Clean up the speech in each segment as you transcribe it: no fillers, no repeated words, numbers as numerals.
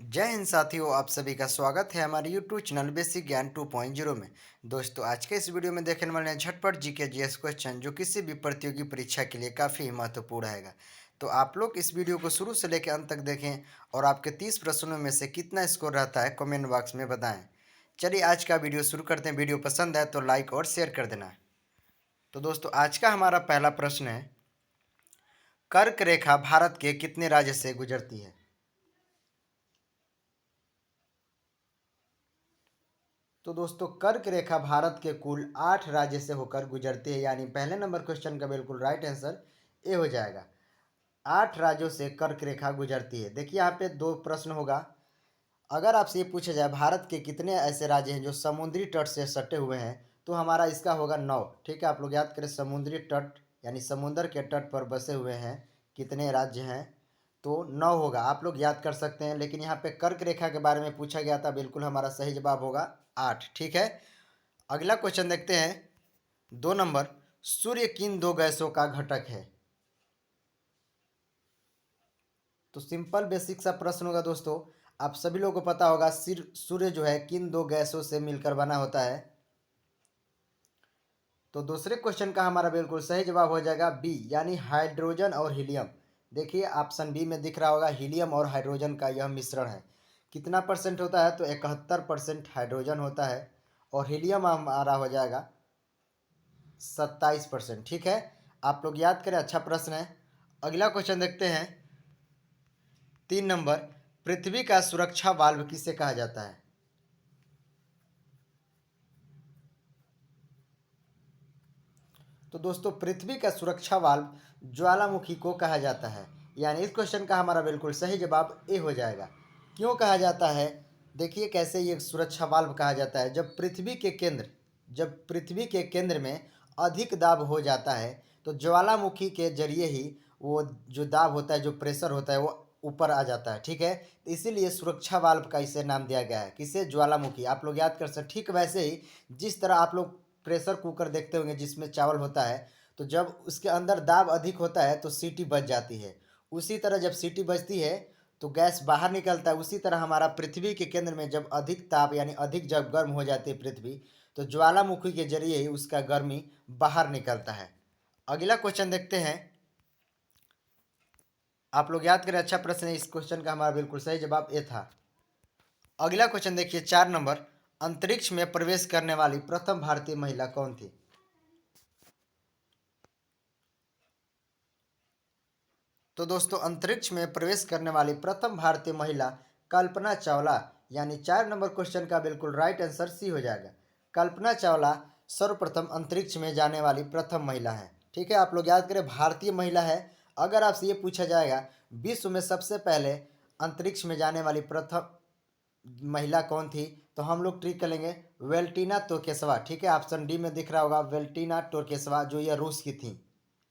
जय हिंद साथियों, आप सभी का स्वागत है हमारे यूट्यूब चैनल बेसिक ज्ञान 2.0 में। दोस्तों, आज के इस वीडियो में देखने वाले हैं झटपट जीके जीएस क्वेश्चन जो किसी भी प्रतियोगी परीक्षा के लिए काफ़ी महत्वपूर्ण रहेगा। तो आप लोग इस वीडियो को शुरू से लेकर अंत तक देखें और आपके 30 प्रश्नों में से कितना स्कोर रहता है कमेंट बॉक्स में बताएं। चलिए आज का वीडियो शुरू करते हैं। वीडियो पसंद आए तो लाइक और शेयर कर देना। तो दोस्तों, आज का हमारा पहला प्रश्न है, कर्क रेखा भारत के कितने राज्य से गुजरती है? तो दोस्तों, कर्क रेखा भारत के कुल 8 राज्य से होकर गुजरती है, यानी पहले नंबर क्वेश्चन का बिल्कुल राइट आंसर ए हो जाएगा। 8 राज्यों से कर्क रेखा गुजरती है। देखिए यहाँ पे दो प्रश्न होगा। अगर आपसे ये पूछा जाए भारत के कितने ऐसे राज्य हैं जो समुद्री तट से सटे हुए हैं, तो हमारा इसका होगा 9। ठीक है, आप लोग याद करें, समुद्री तट यानी समुद्र के तट पर बसे हुए हैं कितने राज्य हैं, तो 9 होगा। आप लोग याद कर सकते हैं, लेकिन यहाँ पे कर्क रेखा के बारे में पूछा गया था, बिल्कुल हमारा सही जवाब होगा 8। ठीक है, अगला क्वेश्चन देखते हैं। 2 नंबर, सूर्य किन दो गैसों का घटक है? तो सिंपल बेसिक सा प्रश्न होगा दोस्तों। आप सभी लोगों को पता होगा सिर सूर्य जो है किन दो गैसों से मिलकर बना होता है। तो दूसरे क्वेश्चन का हमारा बिल्कुल सही जवाब हो जाएगा बी, यानी हाइड्रोजन और हीलियम। देखिए ऑप्शन बी में दिख रहा होगा, हीलियम और हाइड्रोजन का यह मिश्रण है। कितना परसेंट होता है? तो 71% हाइड्रोजन होता है और हीलियम हमारा हो जाएगा 27%। ठीक है, आप लोग याद करें, अच्छा प्रश्न है। अगला क्वेश्चन देखते हैं। 3 नंबर, पृथ्वी का सुरक्षा वाल्व किसे कहा जाता है? तो दोस्तों, पृथ्वी का सुरक्षा वाल्व ज्वालामुखी को कहा जाता है, यानी इस क्वेश्चन का हमारा बिल्कुल सही जवाब ए हो जाएगा। क्यों कहा जाता है? देखिए कैसे ये सुरक्षा वाल्व कहा जाता है। जब पृथ्वी के केंद्र में अधिक दाब हो जाता है, तो ज्वालामुखी के जरिए ही वो जो दाब होता है, जो प्रेशर होता है, वो ऊपर आ जाता है। ठीक है, तो इसीलिए सुरक्षा वाल्व का इसे नाम दिया गया है। किसे? ज्वालामुखी। आप लोग याद कर सकते। ठीक वैसे ही जिस तरह आप लोग प्रेशर कुकर देखते होंगे जिसमें चावल होता है, तो जब उसके अंदर दाब अधिक होता है तो सीटी बच जाती है। उसी तरह जब सीटी बजती है तो गैस बाहर निकलता है। उसी तरह हमारा पृथ्वी के केंद्र में जब अधिक ताप यानी अधिक जब गर्म हो जाती है पृथ्वी, तो ज्वालामुखी के जरिए ही उसका गर्मी बाहर निकलता है। अगला क्वेश्चन देखते हैं। आप लोग याद करें, अच्छा प्रश्न है। इस क्वेश्चन का हमारा बिल्कुल सही जवाब ए था। अगला क्वेश्चन देखिए, 4 नंबर, अंतरिक्ष में प्रवेश करने वाली प्रथम भारतीय महिला कौन थी? तो दोस्तों, अंतरिक्ष में प्रवेश करने वाली प्रथम भारतीय महिला कल्पना चावला, यानी 4 नंबर क्वेश्चन का बिल्कुल राइट आंसर सी हो जाएगा। कल्पना चावला सर्वप्रथम अंतरिक्ष में जाने वाली प्रथम महिला है। ठीक है, आप लोग याद करें, भारतीय महिला है। अगर आपसे ये पूछा जाएगा विश्व में सबसे पहले अंतरिक्ष में जाने वाली प्रथम महिला कौन थी, तो हम लोग ट्रिक करेंगे वेल्टिना तोकेसवा। ठीक है, ऑप्शन डी में दिख रहा होगा वेल्टिना तोकेसवा, जो ये रूस की थी।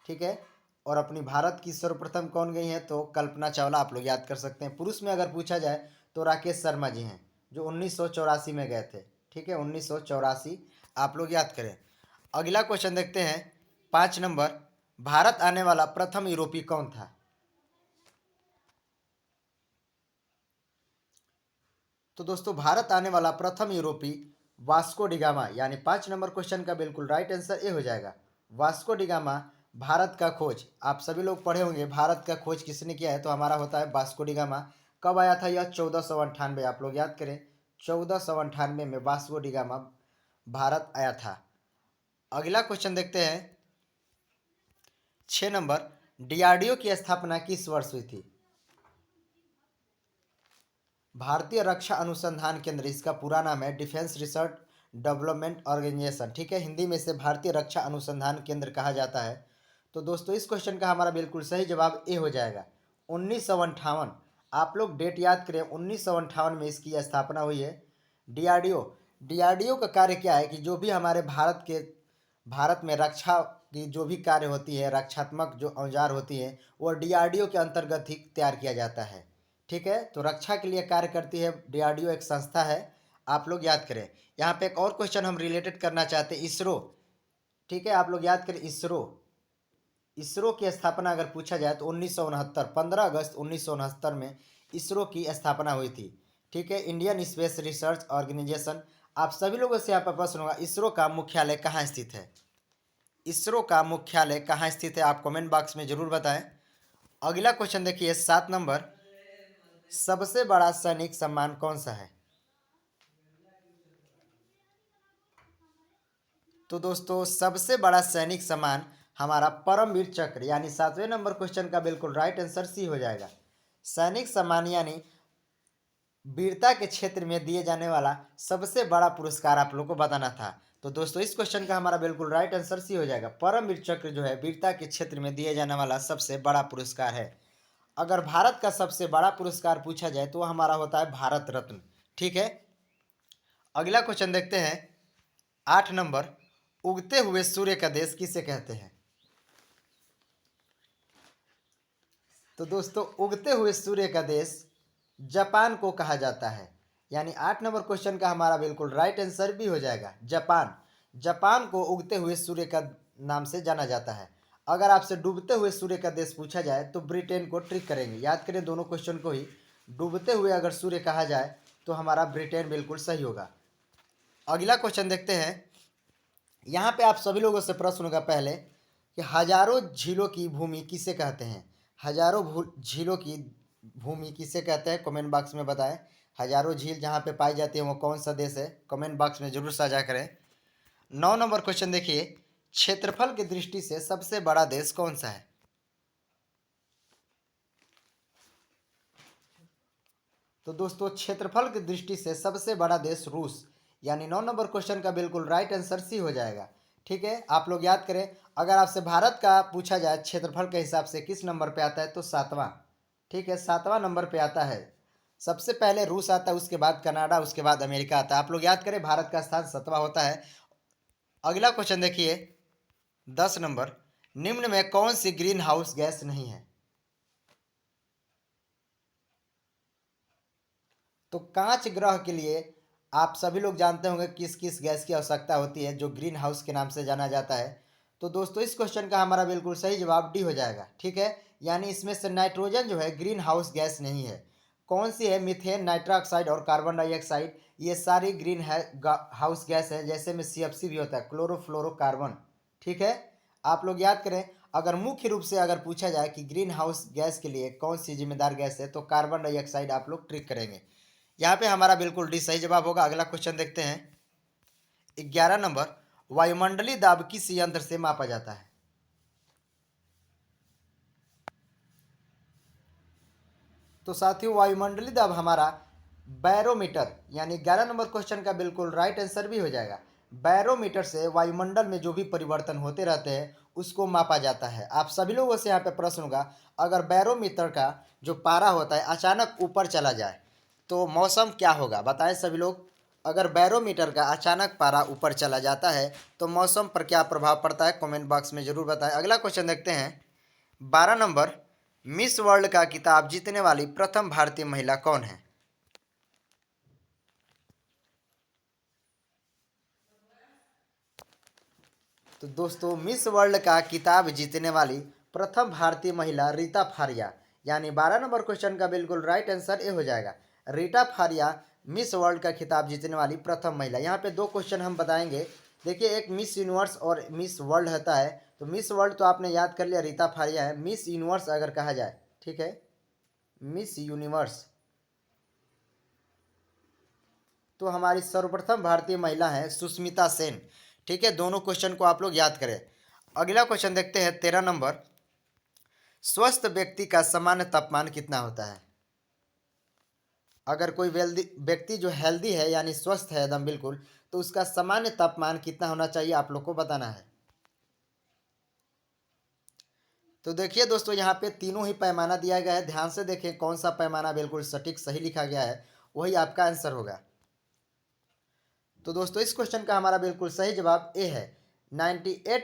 ठीक है, और अपनी भारत की सर्वप्रथम कौन गई हैं? तो कल्पना चावला। आप लोग याद कर सकते हैं। पुरुष में अगर पूछा जाए तो राकेश शर्मा जी हैं, जो 1984 में गए थे। ठीक है, 1984 आप लोग याद करें। अगला क्वेश्चन देखते हैं। 5 नंबर, भारत आने वाला प्रथम यूरोपीय कौन था? तो दोस्तों, भारत आने वाला प्रथम यूरोपीय वास्को डिगामा, यानी 5 नंबर क्वेश्चन का बिल्कुल राइट आंसर ए हो जाएगा। वास्को डिगामा भारत का खोज, आप सभी लोग पढ़े होंगे भारत का खोज किसने किया है, तो हमारा होता है वास्को डिगामा। कब आया था यह? 1498। आप लोग याद करें, 1498 में वास्को डिगामा भारत आया था। अगला क्वेश्चन देखते हैं। 6 नंबर, डीआरडीओ की स्थापना किस वर्ष हुई थी? भारतीय रक्षा अनुसंधान केंद्र, इसका पूरा नाम है डिफेंस रिसर्च डेवलपमेंट ऑर्गेनाइजेशन। ठीक है, हिंदी में इसे भारतीय रक्षा अनुसंधान केंद्र कहा जाता है। तो दोस्तों, इस क्वेश्चन का हमारा बिल्कुल सही जवाब ए हो जाएगा, 1958। आप लोग डेट याद करें, 1958 में इसकी स्थापना हुई है। डीआरडीओ, डीआरडीओ का कार्य क्या है कि जो भी हमारे भारत में रक्षा की जो भी कार्य होती है, रक्षात्मक जो औजार होती हैं, वो डीआरडीओ के अंतर्गत ही तैयार किया जाता है। ठीक है, तो रक्षा के लिए कार्य करती है डीआरडीओ, एक संस्था है। आप लोग याद करें। यहाँ पे एक और क्वेश्चन हम रिलेटेड करना चाहते हैं, इसरो। ठीक है, आप लोग याद करें, इसरो। इसरो की स्थापना अगर पूछा जाए तो 1969, 15 अगस्त 1969 में इसरो की स्थापना हुई थी? ठीक है, इंडियन स्पेस रिसर्च ऑर्गेनाइजेशन। आप सभी लोगों से यहाँ पर प्रश्न होगा, इसरो का मुख्यालय कहाँ स्थित है? इसरो का मुख्यालय कहाँ स्थित है, आप कमेंट बॉक्स में जरूर बताएं। अगला क्वेश्चन देखिए 7 नंबर, सबसे बड़ा सैनिक सम्मान कौन सा है? तो दोस्तों सबसे बड़ा सैनिक सम्मान हमारा परमवीर चक्र, यानी 7वें नंबर क्वेश्चन का बिल्कुल राइट आंसर सी हो जाएगा। सैनिक सम्मान यानी वीरता के क्षेत्र में दिए जाने वाला सबसे बड़ा पुरस्कार आप लोग को बताना था। तो दोस्तों इस क्वेश्चन का हमारा बिल्कुल राइट आंसर सी हो जाएगा। परमवीर चक्र जो है वीरता के क्षेत्र में दिए जाने वाला सबसे बड़ा पुरस्कार है। अगर भारत का सबसे बड़ा पुरस्कार पूछा जाए तो हमारा होता है भारत रत्न। ठीक है, अगला क्वेश्चन देखते हैं 8 नंबर, उगते हुए सूर्य का देश किसे कहते हैं? तो दोस्तों उगते हुए सूर्य का देश जापान को कहा जाता है, यानी 8 नंबर क्वेश्चन का हमारा बिल्कुल राइट आंसर भी हो जाएगा जापान। जापान को उगते हुए सूर्य का नाम से जाना जाता है। अगर आपसे डूबते हुए सूर्य का देश पूछा जाए तो ब्रिटेन को ट्रिक करेंगे, याद करें दोनों क्वेश्चन को ही। डूबते हुए अगर सूर्य कहा जाए तो हमारा ब्रिटेन बिल्कुल सही होगा। अगला क्वेश्चन देखते हैं, यहाँ पे आप सभी लोगों से प्रश्न होगा पहले कि हजारों झीलों की भूमि किसे कहते हैं? हजारों झीलों की भूमि किसे कहते हैं, कमेंट बॉक्स में बताएं। हजारों झील जहाँ पे पाई जाती है वो कौन सा देश है, कमेंट बॉक्स में जरूर साझा करें। 9 नंबर क्वेश्चन देखिए, क्षेत्रफल की दृष्टि से सबसे बड़ा देश कौन सा है? तो दोस्तों क्षेत्रफल की दृष्टि से सबसे बड़ा देश रूस, यानी 9 नंबर क्वेश्चन का बिल्कुल राइट आंसर सी हो जाएगा। ठीक है, आप लोग याद करें, अगर आपसे भारत का पूछा जाए क्षेत्रफल के हिसाब से किस नंबर पे आता है तो 7वां। ठीक है, 7वां नंबर पे आता है। सबसे पहले रूस आता है, उसके बाद कनाडा, उसके बाद अमेरिका आता है। आप लोग याद करें भारत का स्थान 7वां होता है। अगला क्वेश्चन देखिए 10 नंबर, निम्न में कौन सी ग्रीन हाउस गैस नहीं है? तो कांच ग्रह के लिए आप सभी लोग जानते होंगे किस किस गैस की आवश्यकता होती है जो ग्रीन हाउस के नाम से जाना जाता है। तो दोस्तों इस क्वेश्चन का हमारा बिल्कुल सही जवाब डी हो जाएगा। ठीक है, यानी इसमें से नाइट्रोजन जो है ग्रीन हाउस गैस नहीं है। कौन सी है? मीथेन, नाइट्रोक्साइड और कार्बन डाइऑक्साइड, ये सारी ग्रीन हाउस गैस है। जैसे में CFC भी होता है, क्लोरोफ्लोरोकार्बन। ठीक है, आप लोग याद करें, अगर मुख्य रूप से अगर पूछा जाए कि ग्रीन हाउस गैस के लिए कौन सी जिम्मेदार गैस है तो कार्बन डाइऑक्साइड आप लोग ट्रिक करेंगे। यहाँ पे हमारा बिल्कुल डी सही जवाब होगा। अगला क्वेश्चन देखते हैं 11 नंबर, वायुमंडलीय दाब किस यंत्र से मापा जाता है? तो साथियों वायुमंडलीय दाब हमारा बैरोमीटर, यानी 11 नंबर क्वेश्चन का बिल्कुल राइट आंसर भी हो जाएगा। बैरोमीटर से वायुमंडल में जो भी परिवर्तन होते रहते हैं उसको मापा जाता है। आप सभी लोगों से यहाँ पे प्रश्न होगा, अगर बैरोमीटर का जो पारा होता है अचानक ऊपर चला जाए तो मौसम क्या होगा, बताएं सभी लोग। अगर बैरोमीटर का अचानक पारा ऊपर चला जाता है तो मौसम पर क्या प्रभाव पड़ता है, कमेंट बॉक्स में जरूर बताएं। अगला क्वेश्चन देखते हैं 12 नंबर, मिस वर्ल्ड का खिताब जीतने वाली प्रथम भारतीय महिला कौन है? तो दोस्तों मिस वर्ल्ड का खिताब जीतने वाली प्रथम भारतीय महिला रीता फारिया, यानी 12 नंबर क्वेश्चन का बिल्कुल राइट आंसर ये हो जाएगा। रीता फारिया मिस वर्ल्ड का खिताब जीतने वाली प्रथम महिला। यहाँ पे दो क्वेश्चन हम बताएंगे। देखिए एक मिस यूनिवर्स और मिस वर्ल्ड होता है। तो मिस वर्ल्ड तो आपने याद कर लिया, रीता फारिया है। मिस यूनिवर्स अगर कहा जाए, ठीक है, मिस यूनिवर्स तो हमारी सर्वप्रथम भारतीय महिला है सुष्मिता सेन। ठीक है, दोनों क्वेश्चन को आप लोग याद करें। अगला क्वेश्चन देखते हैं 13 नंबर, स्वस्थ व्यक्ति का सामान्य तापमान कितना होता है? अगर कोई व्यक्ति जो हेल्दी है यानी स्वस्थ है एकदम बिल्कुल, तो उसका सामान्य तापमान कितना होना चाहिए आप लोग को बताना है। तो देखिए दोस्तों यहाँ पे तीनों ही पैमाना दिया गया है, ध्यान से देखें कौन सा पैमाना बिल्कुल सटीक सही लिखा गया है, वही आपका आंसर होगा। तो दोस्तों इस क्वेश्चन का हमारा बिल्कुल सही जवाब ए है, 98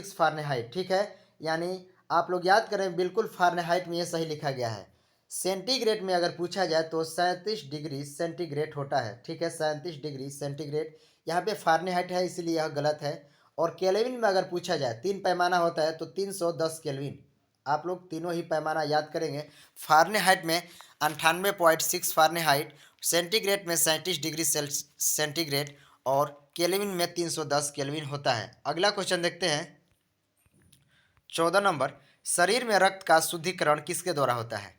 फ़ारेनहाइट। ठीक है, यानी आप लोग याद करें बिल्कुल फ़ारेनहाइट में ये सही लिखा गया है। सेंटीग्रेड में अगर पूछा जाए तो 37 डिग्री सेंटीग्रेड होता है। ठीक है, 37 डिग्री सेंटीग्रेड, यहाँ पे फ़ारेनहाइट है इसीलिए यह गलत है। और केल्विन में अगर पूछा जाए, तीन पैमाना होता है तो 310 केल्विन। आप लोग तीनों ही पैमाना याद करेंगे। फ़ारेनहाइट में 98.6 फ़ारेनहाइट, सेंटीग्रेड में 37 डिग्री सेंटीग्रेड और केल्विन में 310 केल्विन होता है। अगला क्वेश्चन देखते हैं 14 नंबर, शरीर में रक्त का शुद्धिकरण किसके द्वारा होता है?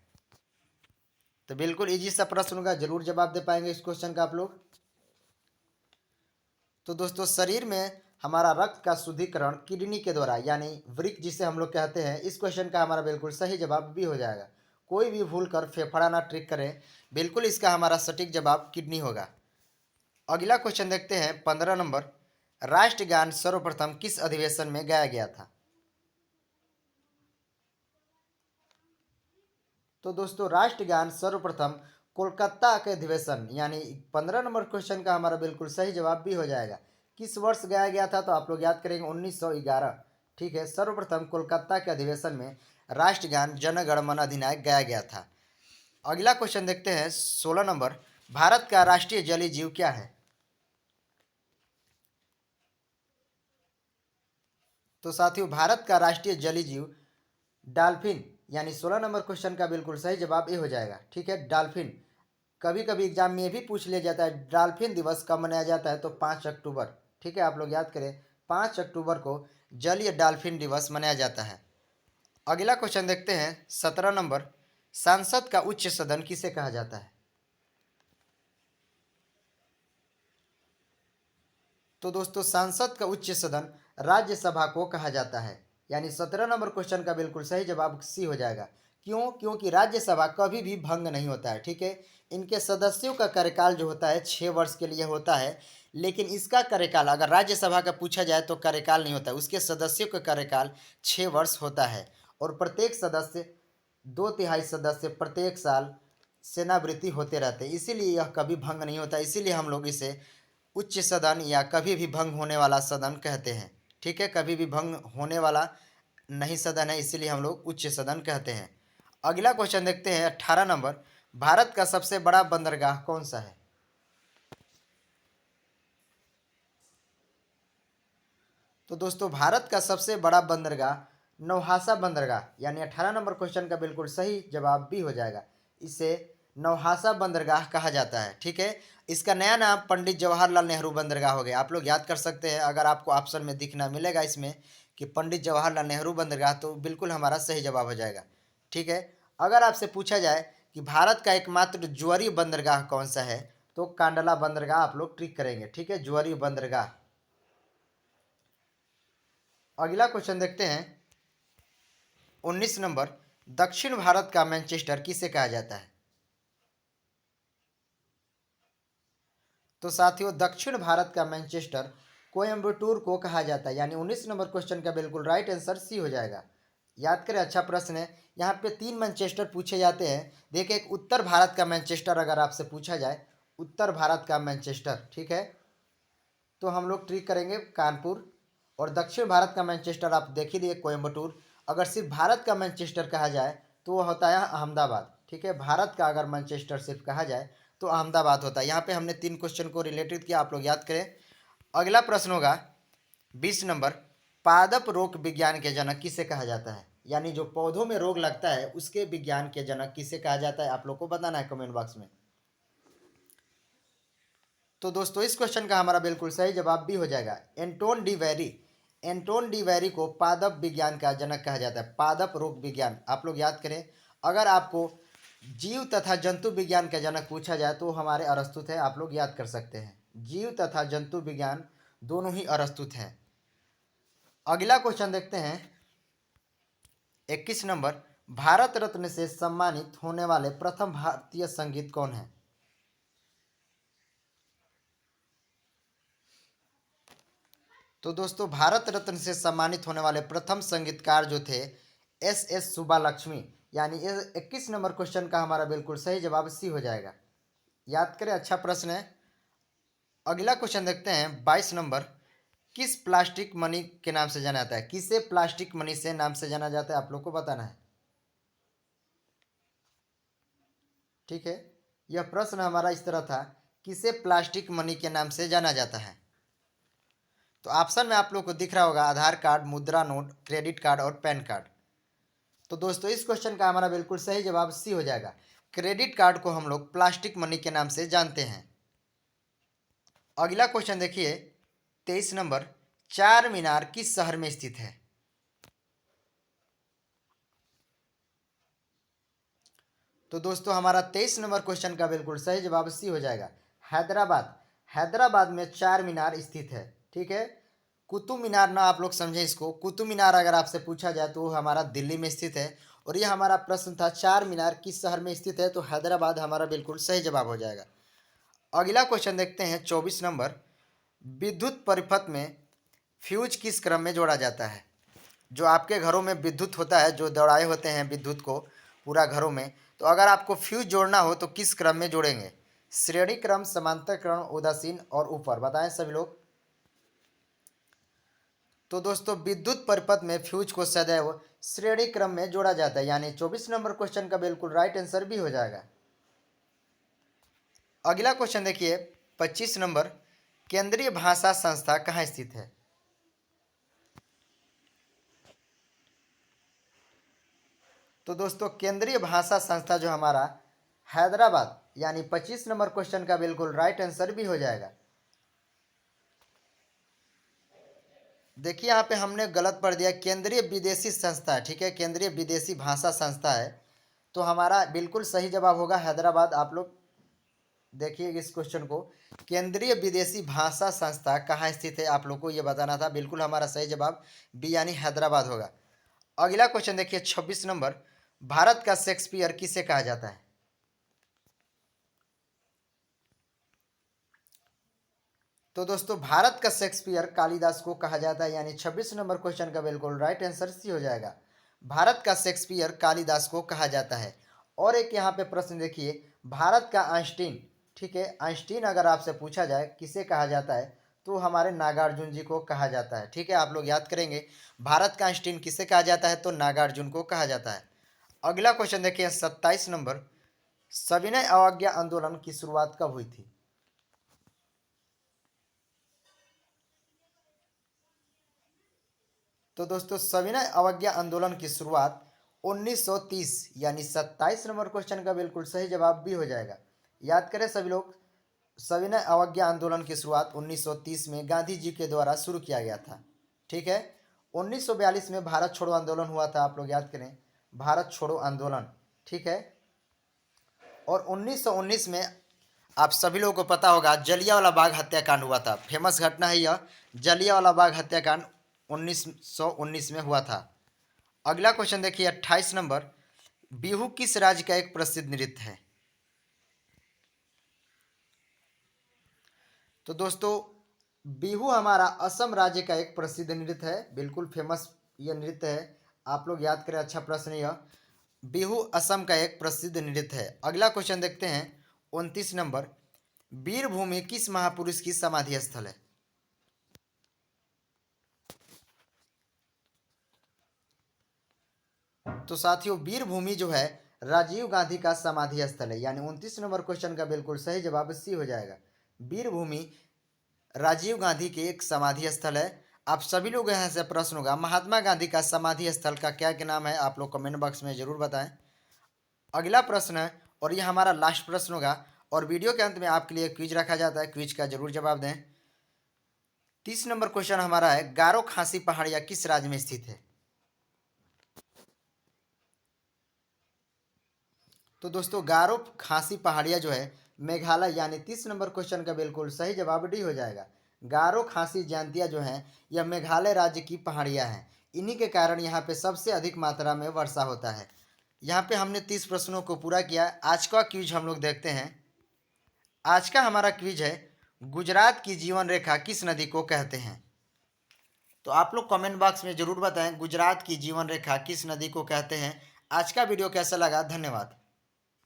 तो बिल्कुल इजी सा प्रश्न होगा, जरूर जवाब दे पाएंगे इस क्वेश्चन का आप लोग। तो दोस्तों शरीर में हमारा रक्त का शुद्धिकरण किडनी के द्वारा यानी वृक्क जिसे हम लोग कहते हैं, इस क्वेश्चन का हमारा बिल्कुल सही जवाब भी हो जाएगा। कोई भी भूल कर फेफड़ा ना ट्रिक करें, बिल्कुल इसका हमारा सटीक जवाब किडनी होगा। अगला क्वेश्चन देखते हैं 15 नंबर, राष्ट्रगान सर्वप्रथम किस अधिवेशन में गाया गया था? तो दोस्तों राष्ट्रगान सर्वप्रथम कोलकाता के अधिवेशन यानी 15 नंबर क्वेश्चन का हमारा बिल्कुल सही जवाब भी हो जाएगा। किस वर्ष गाया गया था? तो आप लोग याद करेंगे 1911। ठीक है, सर्वप्रथम कोलकाता के अधिवेशन में राष्ट्रगान जन गण मन अधिनायक गाया गया था। अगला क्वेश्चन देखते हैं 16 नंबर, भारत का राष्ट्रीय जलीय जीव क्या है? तो साथियों भारत का राष्ट्रीय जलीय जीव डाल्फिन यानी 16 नंबर क्वेश्चन का बिल्कुल सही जवाब ये हो जाएगा। ठीक है, डाल्फिन। कभी कभी एग्जाम में भी पूछ लिया जाता है डाल्फिन दिवस कब मनाया जाता है, तो 5 अक्टूबर। ठीक है, आप लोग याद करें 5 अक्टूबर को जलीय डाल्फिन दिवस मनाया जाता है। अगला क्वेश्चन देखते हैं 17 नंबर, संसद का उच्च सदन किसे कहा जाता है? तो दोस्तों संसद का उच्च सदन राज्यसभा को कहा जाता है, यानी 17 नंबर क्वेश्चन का बिल्कुल सही जवाब सी हो जाएगा। क्यों? क्योंकि राज्यसभा कभी भी भंग नहीं होता है। ठीक है, इनके सदस्यों का कार्यकाल जो होता है 6 वर्ष के लिए होता है, लेकिन इसका कार्यकाल अगर राज्यसभा का पूछा जाए तो कार्यकाल नहीं होता है, उसके सदस्यों का कार्यकाल 6 वर्ष होता है। और प्रत्येक सदस्य 2/3 सदस्य प्रत्येक साल सेनावृत्ति होते रहते हैं, इसीलिए यह कभी भंग नहीं होता। इसीलिए हम लोग इसे उच्च सदन या कभी भी भंग होने वाला सदन कहते हैं। ठीक है, कभी भी भंग होने वाला नहीं सदन है, इसीलिए हम लोग उच्च सदन कहते हैं। अगला क्वेश्चन देखते हैं 18 नंबर, भारत का सबसे बड़ा बंदरगाह कौन सा है? तो दोस्तों भारत का सबसे बड़ा बंदरगाह नौहासा बंदरगाह यानी 18 नंबर क्वेश्चन का बिल्कुल सही जवाब भी हो जाएगा। इसे नौहासा बंदरगाह कहा जाता है। ठीक है, इसका नया नाम पंडित जवाहरलाल नेहरू बंदरगाह हो गया। आप लोग याद कर सकते हैं, अगर आपको ऑप्शन में दिखना मिलेगा इसमें कि पंडित जवाहरलाल नेहरू बंदरगाह, तो बिल्कुल हमारा सही जवाब हो जाएगा। ठीक है, अगर आपसे पूछा जाए कि भारत का एकमात्र ज्वारीय बंदरगाह कौन सा है, तो कांडला बंदरगाह आप लोग ट्रिक करेंगे। ठीक है, ज्वारीय बंदरगाह। अगला क्वेश्चन देखते हैं 19 नंबर, दक्षिण भारत का मैनचेस्टर किसे कहा जाता है? तो साथियों दक्षिण भारत का मैनचेस्टर कोयम्बटूर को कहा जाता है, यानी 19 नंबर क्वेश्चन का बिल्कुल राइट आंसर सी हो जाएगा। याद करें, अच्छा प्रश्न है। यहाँ पे 3 मैनचेस्टर पूछे जाते हैं। देखिए, एक उत्तर भारत का मैनचेस्टर अगर आपसे पूछा जाए, उत्तर भारत का मैनचेस्टर, ठीक है, तो हम लोग ट्रिक करेंगे कानपुर। और दक्षिण भारत का मैनचेस्टर आप देख ही लिए कोयम्बटूर। अगर सिर्फ भारत का मैनचेस्टर कहा जाए तो वो होता है अहमदाबाद। ठीक है, भारत का अगर मैनचेस्टर सिर्फ कहा जाए तो अहमदाबाद होता है। यहाँ पे हमने 3 क्वेश्चन को रिलेटेड किया, आप लोग याद करें। अगला प्रश्न होगा 20 नंबर, पादप रोग विज्ञान के जनक किसे कहा जाता है? यानी जो पौधों में रोग लगता है उसके विज्ञान के जनक किसे कहा जाता है, आप लोग को बताना है कमेंट बॉक्स में। तो दोस्तों इस क्वेश्चन का हमारा बिल्कुल सही जवाब भी हो जाएगा Anton de very. Anton de very को पादप विज्ञान का जनक कहा जाता है, पादप रोग विज्ञान। आप लोग याद करें, अगर आपको जीव तथा जंतु विज्ञान का जनक पूछा जाए तो हमारे अरस्तु थे। आप लोग याद कर सकते हैं, जीव तथा जंतु विज्ञान दोनों ही अरस्तु हैं। अगला क्वेश्चन देखते हैं 21 नंबर, भारत रत्न से सम्मानित होने वाले प्रथम भारतीय संगीत कौन है? तो दोस्तों भारत रत्न से सम्मानित होने वाले प्रथम संगीतकार जो थे एस सुब्बालक्ष्मी, यानी 21 नंबर क्वेश्चन का हमारा बिल्कुल सही जवाब सी हो जाएगा। याद करें, अच्छा प्रश्न है। अगला क्वेश्चन देखते हैं 22 नंबर, किस प्लास्टिक मनी के नाम से जाना जाता है? किसे प्लास्टिक मनी से नाम से जाना जाता है, आप लोग को बताना है। ठीक है, यह प्रश्न हमारा इस तरह था, किसे प्लास्टिक मनी के नाम से जाना जाता है? तो ऑप्शन में आप लोग को दिख रहा होगा आधार कार्ड, मुद्रा नोट, क्रेडिट कार्ड और पैन कार्ड। तो दोस्तों इस क्वेश्चन का हमारा बिल्कुल सही जवाब सी हो जाएगा। क्रेडिट कार्ड को हम लोग प्लास्टिक मनी के नाम से जानते हैं। अगला क्वेश्चन देखिए 23 नंबर, चार मीनार किस शहर में स्थित है? तो दोस्तों हमारा 23 नंबर क्वेश्चन का बिल्कुल सही जवाब सी हो जाएगा, हैदराबाद। हैदराबाद में चार मीनार स्थित है। ठीक है, कुतुब मीनार ना आप लोग समझें इसको। कुतुब मीनार अगर आपसे पूछा जाए तो वो हमारा दिल्ली में स्थित है। और यह हमारा प्रश्न था चार मीनार किस शहर में स्थित है, तो हैदराबाद हमारा बिल्कुल सही जवाब हो जाएगा। अगला क्वेश्चन देखते हैं 24 नंबर, विद्युत परिपथ में फ्यूज किस क्रम में जोड़ा जाता है? जो आपके घरों में विद्युत होता है, जो दौड़ाए होते हैं विद्युत को पूरा घरों में, तो अगर आपको फ्यूज जोड़ना हो तो किस क्रम में जोड़ेंगे? श्रेणी क्रम, समांतर क्रम, उदासीन और ऊपर, बताएं सभी लोग। तो दोस्तों विद्युत परिपथ में फ्यूज को सदैव श्रेणी क्रम में जोड़ा जाता है, यानी 24 नंबर क्वेश्चन का बिल्कुल राइट आंसर भी हो जाएगा। अगला क्वेश्चन देखिए 25 नंबर, केंद्रीय भाषा संस्था कहाँ स्थित है? तो दोस्तों केंद्रीय भाषा संस्था जो हमारा हैदराबाद, यानी 25 नंबर क्वेश्चन का बिल्कुल राइट आंसर भी हो जाएगा। देखिए यहाँ पे हमने गलत पढ़ दिया, केंद्रीय विदेशी संस्था। ठीक है, केंद्रीय विदेशी भाषा संस्था है, तो हमारा बिल्कुल सही जवाब होगा हैदराबाद। आप लोग देखिए इस क्वेश्चन को, केंद्रीय विदेशी भाषा संस्था कहाँ स्थित है, आप लोग को ये बताना था। बिल्कुल हमारा सही जवाब बी यानी हैदराबाद होगा। अगला क्वेश्चन देखिए 26 नंबर, भारत का शेक्सपियर किसे कहा जाता है? तो दोस्तों भारत का शेक्सपियर कालिदास को कहा जाता है, यानी 26 नंबर क्वेश्चन का बिल्कुल राइट आंसर सी हो जाएगा। भारत का शेक्सपियर कालिदास को कहा जाता है। और एक यहाँ पे प्रश्न देखिए, भारत का आइंस्टीन। ठीक है, आइंस्टीन अगर आपसे पूछा जाए किसे कहा जाता है, तो हमारे नागार्जुन जी को कहा जाता है। ठीक है, आप लोग याद करेंगे भारत का आइंस्टीन किसे कहा जाता है, तो नागार्जुन को कहा जाता है। अगला क्वेश्चन देखिए 27 नंबर, सविनय अवज्ञा आंदोलन की शुरुआत कब हुई थी? तो दोस्तों सविनय अवज्ञा आंदोलन की शुरुआत 1930, यानी 27 नंबर क्वेश्चन का बिल्कुल सही जवाब भी हो जाएगा। याद करें सभी लोग, सविनय अवज्ञा आंदोलन की शुरुआत 1930 में गांधी जी के द्वारा शुरू किया गया था। ठीक है, 1942 में भारत छोड़ो आंदोलन हुआ था, आप लोग याद करें, भारत छोड़ो आंदोलन। ठीक है, और 1919 में आप सभी लोगों को पता होगा जलियांवाला बाग हत्याकांड हुआ था। फेमस घटना है यह, जलियांवाला बाग हत्याकांड 1919 में हुआ था। अगला क्वेश्चन देखिए 28 नंबर, बिहू किस राज्य का एक प्रसिद्ध नृत्य है? तो दोस्तों बिहू हमारा असम राज्य का एक प्रसिद्ध नृत्य है, बिल्कुल फेमस यह नृत्य है। आप लोग याद करें, अच्छा प्रश्न यह, बिहू असम का एक प्रसिद्ध नृत्य है। अगला क्वेश्चन देखते हैं 29 नंबर, वीरभूमि किस महापुरुष की समाधि स्थल है? तो साथियों वीरभूमि जो है राजीव गांधी का समाधि स्थल है, यानी 29 नंबर क्वेश्चन का बिल्कुल सही जवाब सी हो जाएगा। वीरभूमि राजीव गांधी के एक समाधि स्थल है। आप सभी लोग यहाँ से प्रश्न होगा, महात्मा गांधी का समाधि स्थल का क्या क्या नाम है, आप लोग कमेंट बॉक्स में जरूर बताएं। अगला प्रश्न है, और यह हमारा लास्ट प्रश्न होगा, और वीडियो के अंत में आपके लिए क्विज रखा जाता है, क्विज का जरूर जवाब दें। 30 नंबर क्वेश्चन हमारा है, गारो खासी पहाड़ियाँ किस राज्य में स्थित है? तो दोस्तों गारो खासी पहाड़ियाँ जो है मेघालय, यानी 30 नंबर क्वेश्चन का बिल्कुल सही जवाब डी हो जाएगा। गारो खासी जयंतिया जो है यह मेघालय राज्य की पहाड़ियाँ हैं, इन्हीं के कारण यहाँ पे सबसे अधिक मात्रा में वर्षा होता है। यहाँ पे हमने 30 प्रश्नों को पूरा किया। आज का क्विज हम लोग देखते हैं। आज का हमारा क्विज है, गुजरात की जीवन रेखा किस नदी को कहते हैं? तो आप लोग कमेंट बॉक्स में जरूर बताएं गुजरात की जीवन रेखा किस नदी को कहते हैं। आज का वीडियो कैसा लगा, धन्यवाद।